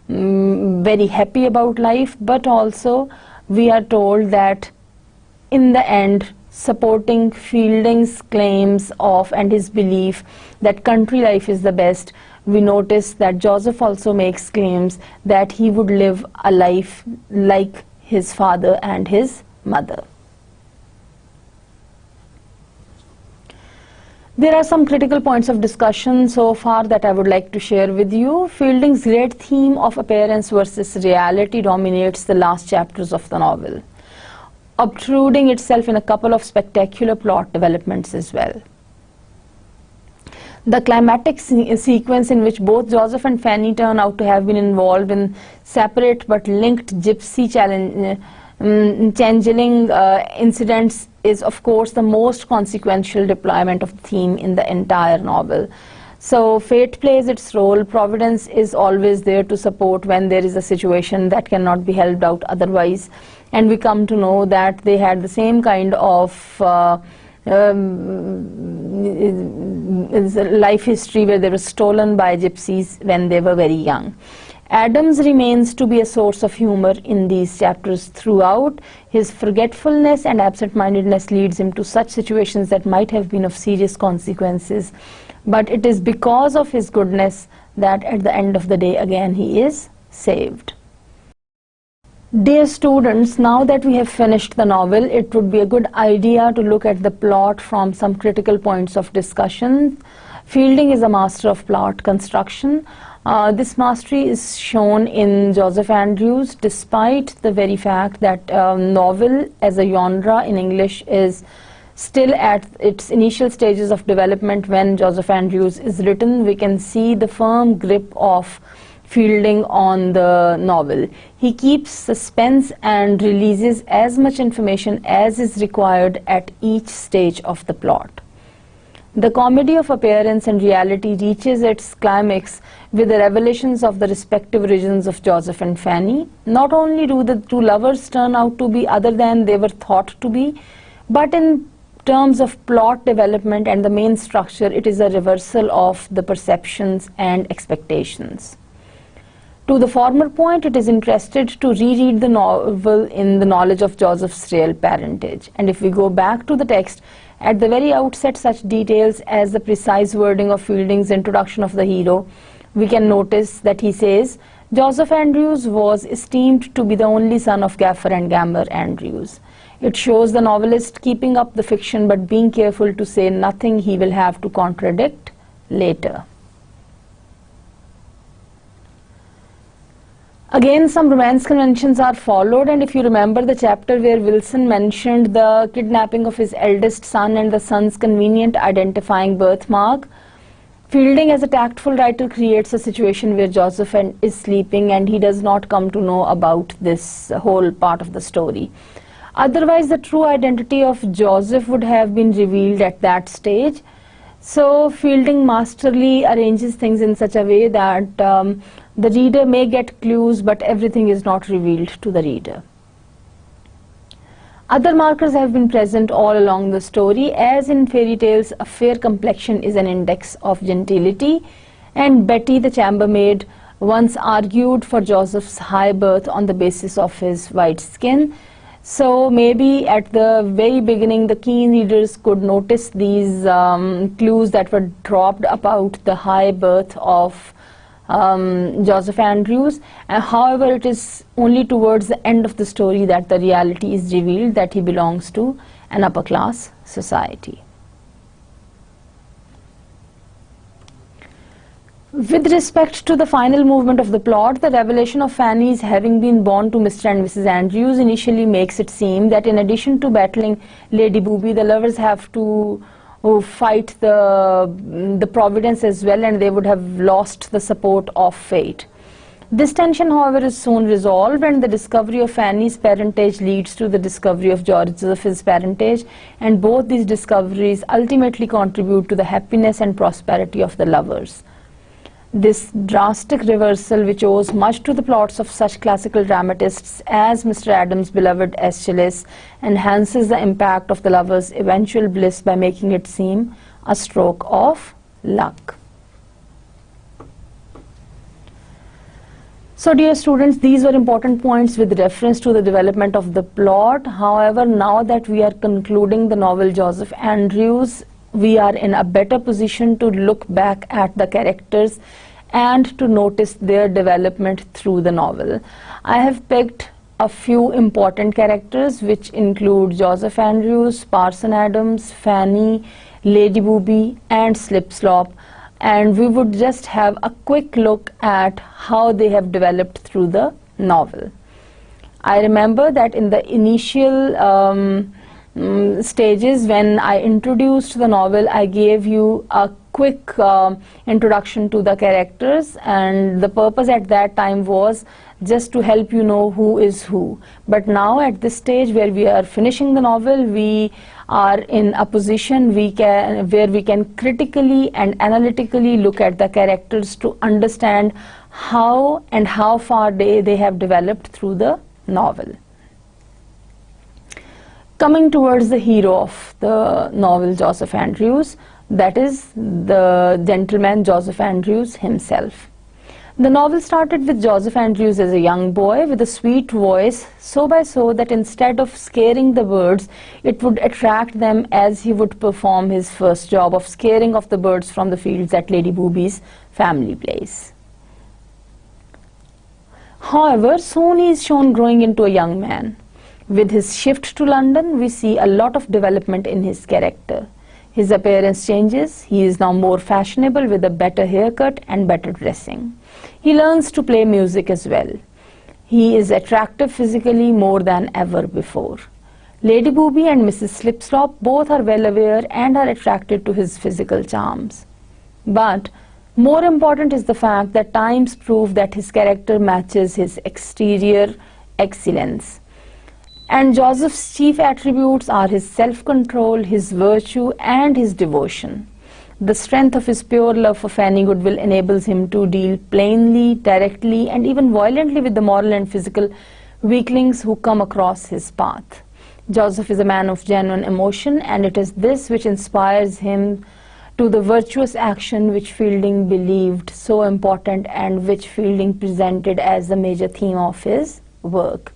very happy about life, but also we are told that in the end, supporting Fielding's claims of and his belief that country life is the best, we notice that Joseph also makes claims that he would live a life like his father and his mother. There are some critical points of discussion so far that I would like to share with you. Fielding's great theme of appearance versus reality dominates the last chapters of the novel, obtruding itself in a couple of spectacular plot developments as well. The climatic sequence in which both Joseph and Fanny turn out to have been involved in separate but linked gypsy changeling incidents is of course the most consequential deployment of the theme in the entire novel. So fate plays its role, providence is always there to support when there is a situation that cannot be helped out otherwise, and we come to know that they had the same kind of life history where they were stolen by gypsies when they were very young. Adams remains to be a source of humor in these chapters throughout. His forgetfulness and absent-mindedness leads him to such situations that might have been of serious consequences, but it is because of his goodness that at the end of the day again he is saved. Dear students, now that we have finished the novel, it would be a good idea to look at the plot from some critical points of discussion. Fielding is a master of plot construction. This mastery is shown in Joseph Andrews, despite the very fact that novel as a genre in English is still at its initial stages of development. When Joseph Andrews is written, we can see the firm grip of Fielding on the novel. He keeps suspense and releases as much information as is required at each stage of the plot. The comedy of appearance and reality reaches its climax with the revelations of the respective origins of Joseph and Fanny. Not only do the two lovers turn out to be other than they were thought to be, but in terms of plot development and the main structure, it is a reversal of the perceptions and expectations. To the former point, it is interested to reread the novel in the knowledge of Joseph's real parentage. And if we go back to the text, at the very outset, such details as the precise wording of Fielding's introduction of the hero, we can notice that he says, Joseph Andrews was esteemed to be the only son of Gaffer and Gammer Andrews. It shows the novelist keeping up the fiction but being careful to say nothing he will have to contradict later. Again, some romance conventions are followed, and if you remember the chapter where Wilson mentioned the kidnapping of his eldest son and the son's convenient identifying birthmark, Fielding as a tactful writer creates a situation where Joseph is sleeping and he does not come to know about this whole part of the story. Otherwise, the true identity of Joseph would have been revealed at that stage. So Fielding masterly arranges things in such a way that the reader may get clues, but everything is not revealed to the reader. Other markers have been present all along the story. As in fairy tales, a fair complexion is an index of gentility, and Betty, the chambermaid, once argued for Joseph's high birth on the basis of his white skin. So maybe at the very beginning, the keen readers could notice these clues that were dropped about the high birth of Joseph Andrews. However, it is only towards the end of the story that the reality is revealed, that he belongs to an upper class society. With respect to the final movement of the plot, the revelation of Fanny's having been born to Mr. and Mrs. Andrews initially makes it seem that in addition to battling Lady Booby, the lovers have to who fight the providence as well, and they would have lost the support of fate. This tension, however, is soon resolved, and the discovery of Fanny's parentage leads to the discovery of Joseph's parentage, and both these discoveries ultimately contribute to the happiness and prosperity of the lovers. This drastic reversal, which owes much to the plots of such classical dramatists as Mr. Adams' beloved Aeschylus, enhances the impact of the lovers' eventual bliss by making it seem a stroke of luck. So dear students, these were important points with reference to the development of the plot. However, now that we are concluding the novel Joseph Andrews, we are in a better position to look back at the characters and to notice their development through the novel. I have picked a few important characters which include Joseph Andrews, Parson Adams, Fanny, Lady Booby and Slipslop, and we would just have a quick look at how they have developed through the novel. I remember that in the initial stages, when I introduced the novel, I gave you a quick introduction to the characters, and the purpose at that time was just to help you know who is who. But now at this stage where we are finishing the novel, we are in a position where we can critically and analytically look at the characters to understand how and how far they have developed through the novel. Coming towards the hero of the novel Joseph Andrews, that is the gentleman Joseph Andrews himself. The novel started with Joseph Andrews as a young boy with a sweet voice, so by so that instead of scaring the birds, it would attract them as he would perform his first job of scaring off the birds from the fields at Lady Booby's family place. However, soon he is shown growing into a young man. With his shift to London, we see a lot of development in his character. His appearance changes. He is now more fashionable with a better haircut and better dressing. He learns to play music as well. He is attractive physically more than ever before. Lady Booby and Mrs. Slipslop both are well aware and are attracted to his physical charms. But more important is the fact that times prove that his character matches his exterior excellence. And Joseph's chief attributes are his self-control, his virtue and his devotion. The strength of his pure love for Fanny Goodwill enables him to deal plainly, directly and even violently with the moral and physical weaklings who come across his path. Joseph is a man of genuine emotion, and it is this which inspires him to the virtuous action which Fielding believed so important and which Fielding presented as the major theme of his work.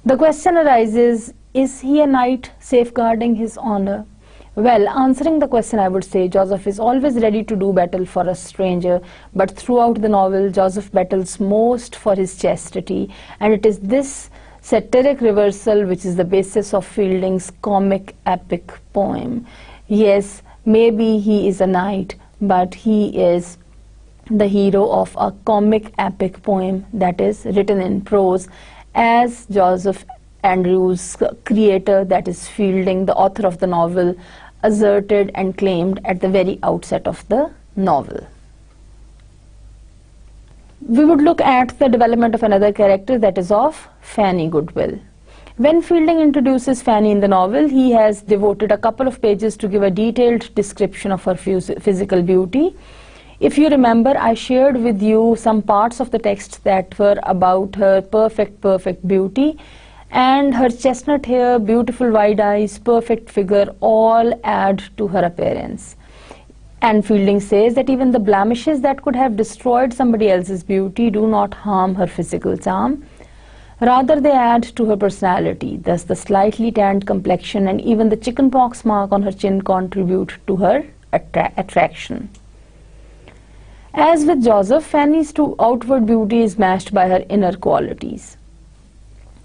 The question arises, is he a knight safeguarding his honor? Well, answering the question, I would say Joseph is always ready to do battle for a stranger, but throughout the novel, Joseph battles most for his chastity, and it is this satiric reversal which is the basis of Fielding's comic epic poem. Yes, maybe he is a knight, but he is the hero of a comic epic poem that is written in prose, as Joseph Andrews' creator, that is Fielding, the author of the novel, asserted and claimed at the very outset of the novel. We would look at the development of another character, that is of Fanny Goodwill. When Fielding introduces Fanny in the novel, he has devoted a couple of pages to give a detailed description of her physical beauty. If you remember, I shared with you some parts of the text that were about her perfect beauty, and her chestnut hair, beautiful wide eyes, perfect figure all add to her appearance. And Fielding says that even the blemishes that could have destroyed somebody else's beauty do not harm her physical charm. Rather, they add to her personality. Thus, the slightly tanned complexion and even the chickenpox mark on her chin contribute to her attraction. As with Joseph, Fanny's outward beauty is matched by her inner qualities.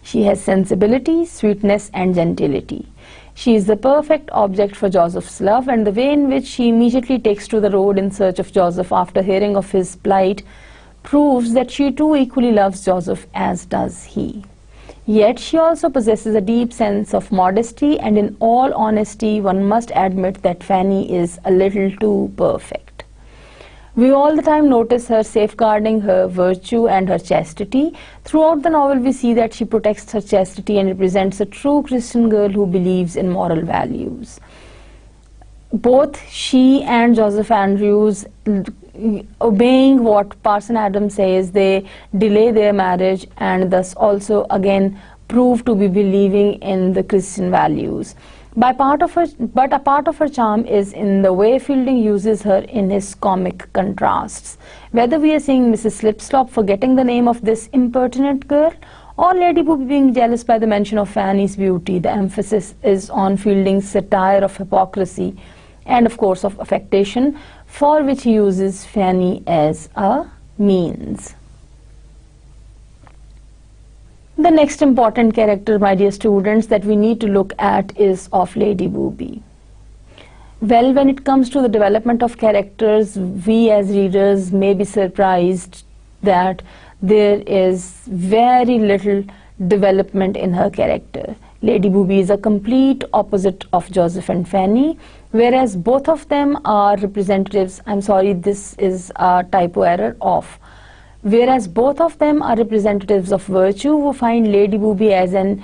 She has sensibility, sweetness and gentility. She is the perfect object for Joseph's love, and the way in which she immediately takes to the road in search of Joseph after hearing of his plight proves that she too equally loves Joseph as does he. Yet she also possesses a deep sense of modesty, and in all honesty, one must admit that Fanny is a little too perfect. We all the time notice her safeguarding her virtue and her chastity. Throughout the novel, we see that she protects her chastity and represents a true Christian girl who believes in moral values. Both she and Joseph Andrews, obeying what Parson Adams says, they delay their marriage and thus also again prove to be believing in the Christian values. But a part of her charm is in the way Fielding uses her in his comic contrasts. Whether we are seeing Mrs. Slipslop forgetting the name of this impertinent girl, or Lady Booby being jealous by the mention of Fanny's beauty, the emphasis is on Fielding's satire of hypocrisy and of course of affectation, for which he uses Fanny as a means. The next important character, my dear students, that we need to look at is of Lady Booby. Well, when it comes to the development of characters, we as readers may be surprised that there is very little development in her character. Lady Booby is a complete opposite of Joseph and Fanny, whereas both of them are representatives, I'm sorry, this is a typo error, whereas both of them are representatives of virtue, who find Lady Booby as an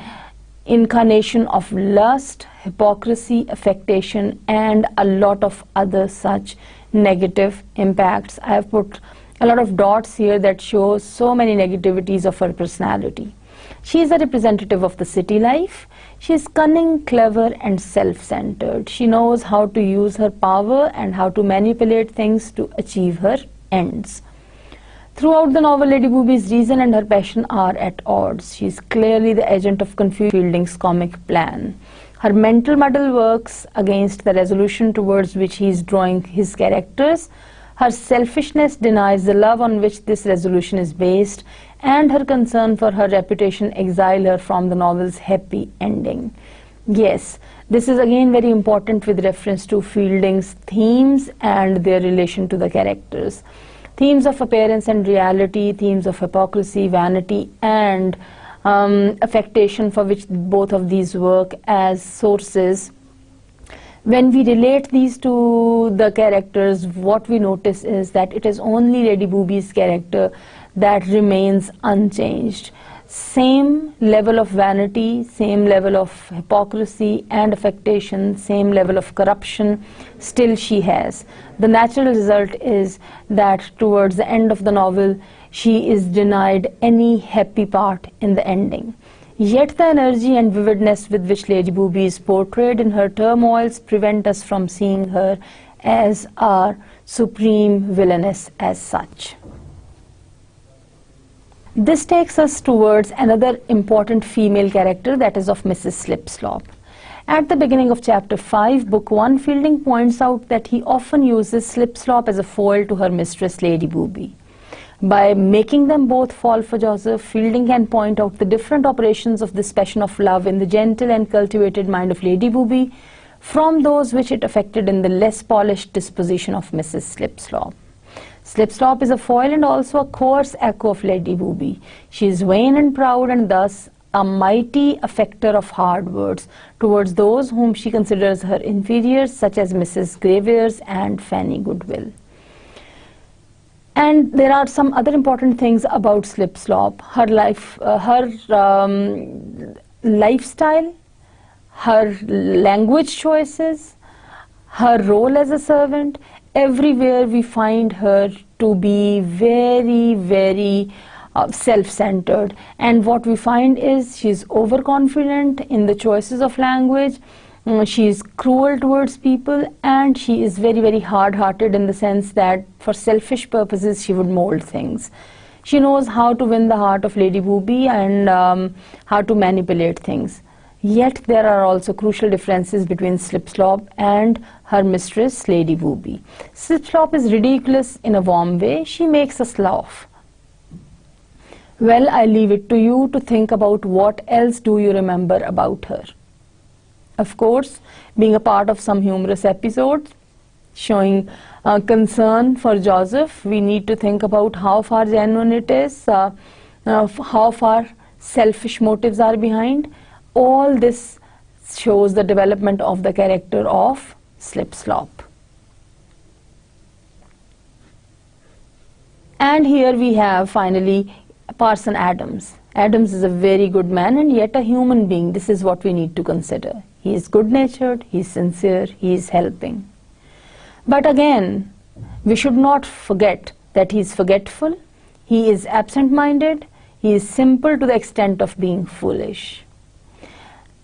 incarnation of lust, hypocrisy, affectation, and a lot of other such negative impacts. I have put a lot of dots here that show so many negativities of her personality. She is a representative of the city life. She is cunning, clever, and self-centered. She knows how to use her power and how to manipulate things to achieve her ends. Throughout the novel, Lady Booby's reason and her passion are at odds. She is clearly the agent of Fielding's comic plan. Her mental muddle works against the resolution towards which he is drawing his characters. Her selfishness denies the love on which this resolution is based, and her concern for her reputation exile her from the novel's happy ending. Yes, this is again very important with reference to Fielding's themes and their relation to the characters. Themes of appearance and reality, themes of hypocrisy, vanity, and affectation, for which both of these work as sources. When we relate these to the characters, what we notice is that it is only Lady Booby's character that remains unchanged. Same level of vanity, same level of hypocrisy and affectation, same level of corruption still she has. The natural result is that towards the end of the novel, she is denied any happy part in the ending. Yet the energy and vividness with which Lady Booby is portrayed in her turmoils prevent us from seeing her as our supreme villainess as such. This takes us towards another important female character, that is of Mrs. Slipslop. At the beginning of chapter 5, book 1, Fielding points out that he often uses Slipslop as a foil to her mistress, Lady Booby. By making them both fall for Joseph, Fielding can point out the different operations of this passion of love in the gentle and cultivated mind of Lady Booby from those which it affected in the less polished disposition of Mrs. Slipslop. Slipslop is a foil and also a coarse echo of Lady Booby. She is vain and proud, and thus a mighty affecter of hard words towards those whom she considers her inferiors, such as Mrs. Graveairs and Fanny Goodwill. And there are some other important things about Slipslop: her life, lifestyle, her language choices, her role as a servant. Everywhere we find her to be very, very self-centered, and what we find is she's overconfident in the choices of language. She is cruel towards people, and she is very, very hard-hearted in the sense that for selfish purposes she would mold things. She knows how to win the heart of Lady Booby and how to manipulate things. Yet there are also crucial differences between Slipslop and her mistress, Lady Booby. Slipslop is ridiculous in a warm way. She makes us laugh. Well, I leave it to you to think about what else do you remember about her. Of course, being a part of some humorous episodes, showing concern for Joseph, we need to think about how far genuine it is, how far selfish motives are behind. All this shows the development of the character of Slip-Slop. And here we have finally Parson Adams. Adams is a very good man and yet a human being. This is what we need to consider. He is good-natured, he is sincere, he is helping. But again, we should not forget that he is forgetful, he is absent-minded, he is simple to the extent of being foolish.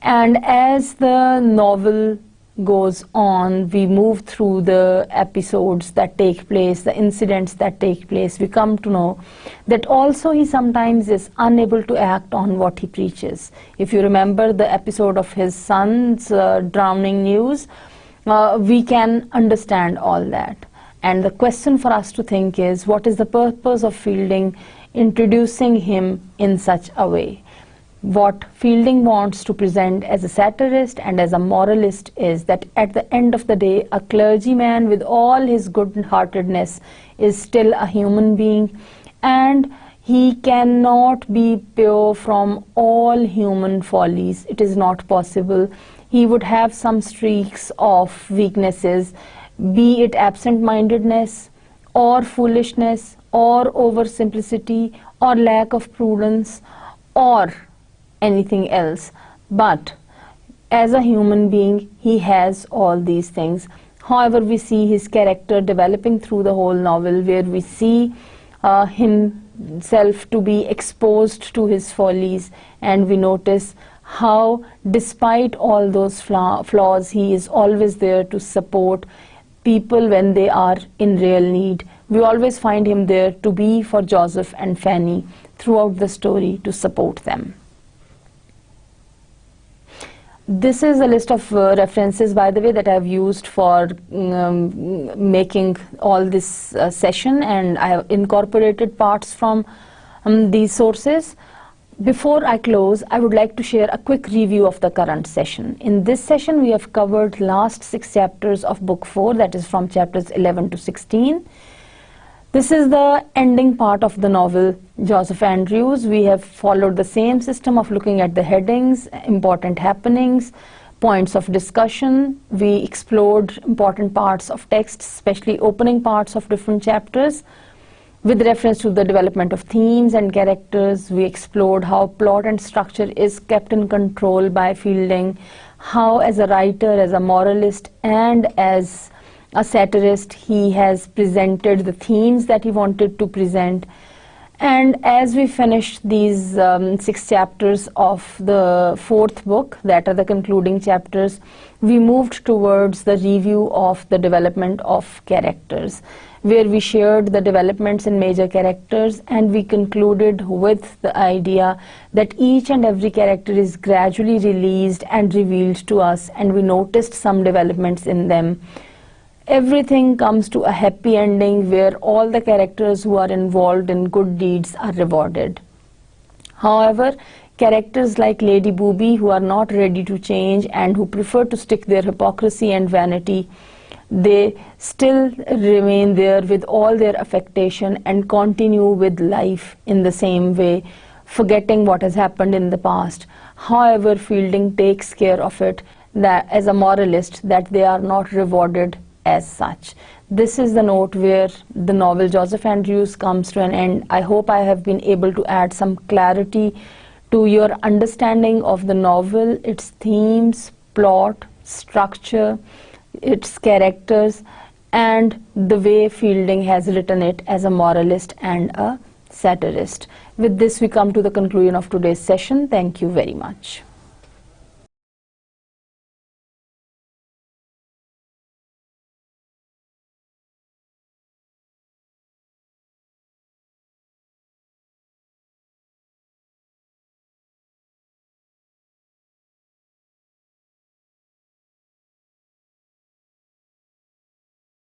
And as the novel goes on, we move through the episodes that take place, the incidents that take place, we come to know that also he sometimes is unable to act on what he preaches. If you remember the episode of his son's drowning news, we can understand all that. And the question for us to think is, what is the purpose of Fielding introducing him in such a way? What Fielding wants to present as a satirist and as a moralist is that at the end of the day, a clergyman with all his good-heartedness is still a human being, and he cannot be pure from all human follies. It is not possible. He would have some streaks of weaknesses, be it absent-mindedness or foolishness or oversimplicity or lack of prudence or anything else, but as a human being he has all these things. However, we see his character developing through the whole novel, where we see himself to be exposed to his follies, and we notice how despite all those flaws he is always there to support people when they are in real need. We always find him there to be for Joseph and Fanny throughout the story, to support them. This is a list of references, by the way, that I've used for making all this session, and I have incorporated parts from these sources. Before I close, I would like to share a quick review of the current session. In this session, we have covered last 6 chapters of Book 4, that is from chapters 11 to 16. This is the ending part of the novel, Joseph Andrews. We have followed the same system of looking at the headings, important happenings, points of discussion. We explored important parts of text, especially opening parts of different chapters. With reference to the development of themes and characters, we explored how plot and structure is kept in control by Fielding, how as a writer, as a moralist, and as a satirist, he has presented the themes that he wanted to present. And as we finished these 6 chapters of the 4th book, that are the concluding chapters, we moved towards the review of the development of characters, where we shared the developments in major characters, and we concluded with the idea that each and every character is gradually released and revealed to us, and we noticed some developments in them. Everything comes to a happy ending where all the characters who are involved in good deeds are rewarded. However, characters like Lady Booby, who are not ready to change and who prefer to stick their hypocrisy and vanity, they still remain there with all their affectation and continue with life in the same way, forgetting what has happened in the past. However, Fielding takes care of it, that as a moralist, that they are not rewarded as such. This is the note where the novel Joseph Andrews comes to an end. I hope I have been able to add some clarity to your understanding of the novel, its themes, plot, structure, its characters, and the way Fielding has written it as a moralist and a satirist. With this, we come to the conclusion of today's session. Thank you very much.